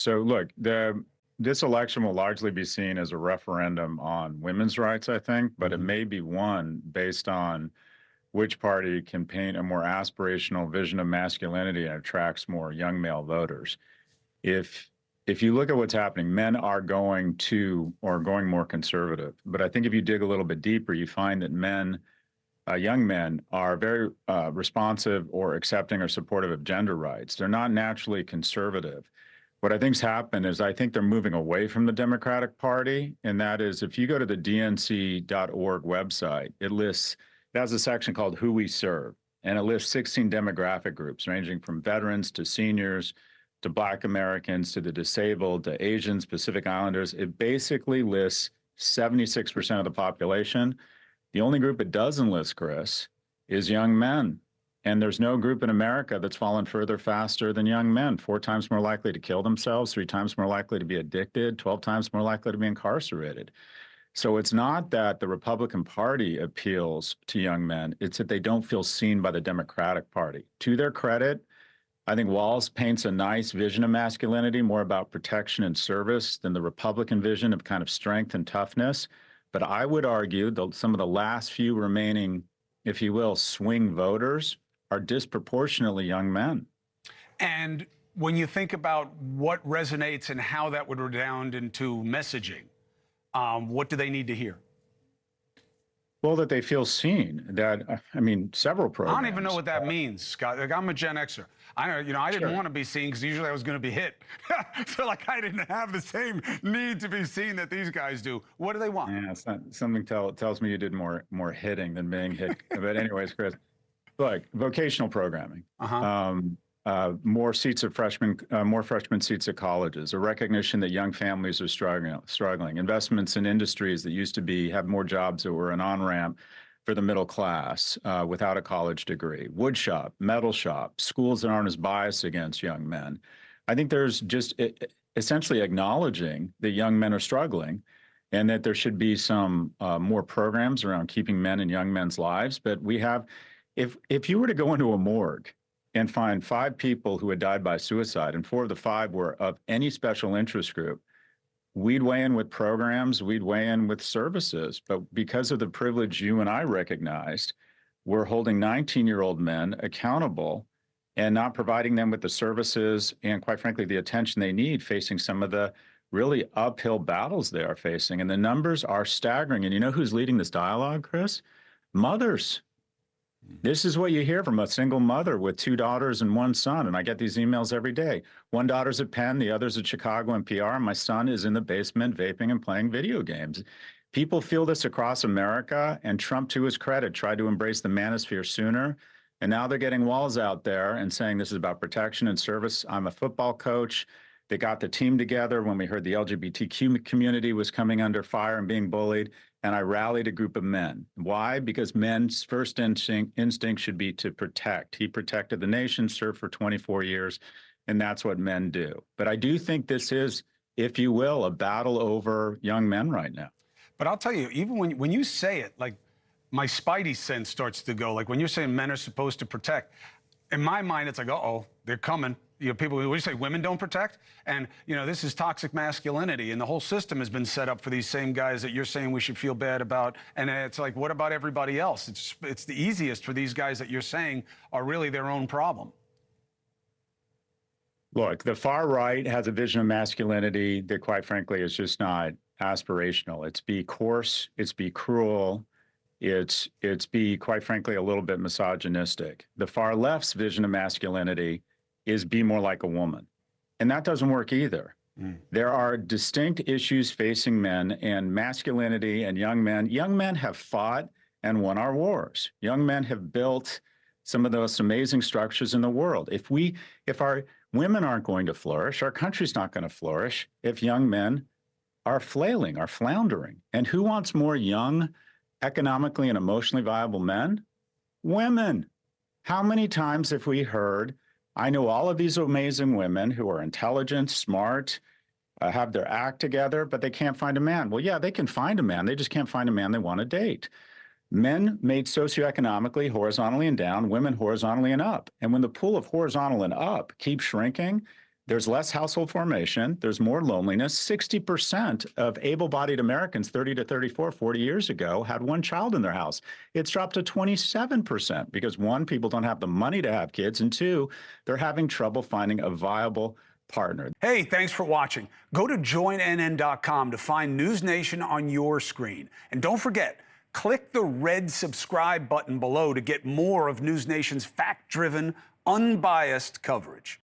So look, this election will largely be seen as a referendum on women's rights, I think, but it may be won based on which party can paint a more aspirational vision of masculinity and attracts more young male voters. If if you look at what's happening, men are going to or going more conservative. But I think if you dig a little bit deeper, you find that young men, are very responsive or accepting or supportive of gender rights. They're not naturally conservative. What I think's happened is I think they're moving away from the Democratic Party, and that is if you go to the dnc.org website, it has a section called Who We Serve, and it lists 16 demographic groups ranging from veterans to seniors to Black Americans to the disabled to Asians, Pacific Islanders. It basically lists 76% of the population. The only group it doesn't list, Chris, is young men. And there's no group in America that's fallen further faster than young men. 4 times more likely to kill themselves, 3 times more likely to be addicted, 12 times more likely to be incarcerated. So it's not that the Republican Party appeals to young men. It's that they don't feel seen by the Democratic Party. To their credit, I think Walz paints a nice vision of masculinity, more about protection and service than the Republican vision of kind of strength and toughness. But I would argue that some of the last few remaining, if you will, swing voters are disproportionately young men. And when you think about what resonates and how that would redound into messaging, what do they need to hear? Well, that they feel seen. That several programs. I don't even know what that means, Scott. Like, I'm a Gen Xer. I didn't want to be seen because usually I was going to be hit. So I didn't have the same need to be seen that these guys do. What do they want? Yeah, something tells me you did more hitting than being hit. But anyways, Chris, look, vocational programming. More freshman seats at colleges, a recognition that young families are struggling, investments in industries that used to have more jobs that were an on-ramp for the middle class without a college degree, wood shop, metal shop, schools that aren't as biased against young men. I think there's just essentially acknowledging that young men are struggling and that there should be some more programs around keeping men in young men's lives. But if you were to go into a morgue and find 5 people who had died by suicide, and 4 of the 5 were of any special interest group, we'd weigh in with programs, we'd weigh in with services. But because of the privilege you and I recognized, we're holding 19-year-old men accountable and not providing them with the services and, quite frankly, the attention they need, facing some of the really uphill battles they are facing. And the numbers are staggering. And you know who's leading this dialogue, Chris? Mothers. This is what you hear from a single mother with 2 daughters and 1 son. And I get these emails every day. One daughter's at Penn, the other's at Chicago and PR. And my son is in the basement vaping and playing video games. People feel this across America, and Trump, to his credit, tried to embrace the manosphere sooner. And now they're getting Walz out there and saying this is about protection and service. I'm a football coach. They got the team together when we heard the LGBTQ community was coming under fire and being bullied. And I rallied a group of men. Why? Because men's first instinct should be to protect. He protected the nation, served for 24 years, and that's what men do. But I do think this is, if you will, a battle over young men right now. But I'll tell you, even when you say it, like, my spidey sense starts to go. Like, when you're saying men are supposed to protect, in my mind, it's like, uh-oh, they're coming. People, what do you say, women don't protect? And, this is toxic masculinity, and the whole system has been set up for these same guys that you're saying we should feel bad about. And it's like, what about everybody else? It's the easiest for these guys that you're saying are really their own problem. Look, the far right has a vision of masculinity that, quite frankly, is just not aspirational. It's be coarse, it's be cruel, it's be, quite frankly, a little bit misogynistic. The far left's vision of masculinity is be more like a woman. And that doesn't work either. There are distinct issues facing men, and masculinity and young men. Young men have fought and won our wars. Young men have built some of the most amazing structures in the world. If our women aren't going to flourish, our country's not going to flourish if young men are flailing, are floundering. And who wants more young, economically and emotionally viable men? Women. How many times have we heard, I know all of these amazing women who are intelligent, smart, have their act together, but they can't find a man. Well, yeah, they can find a man. They just can't find a man they want to date. Men made socioeconomically, horizontally and down, women horizontally and up. And when the pool of horizontal and up keeps shrinking, There's less household formation. There's more loneliness. 60% of able-bodied Americans 30 to 34, 40 years ago had one child in their house. It's dropped to 27% because one, people don't have the money to have kids, and two, they're having trouble finding a viable partner. Hey, thanks for watching. Go to joinnn.com to find NewsNation on your screen. And don't forget, click the red subscribe button below to get more of NewsNation's fact-driven, unbiased coverage.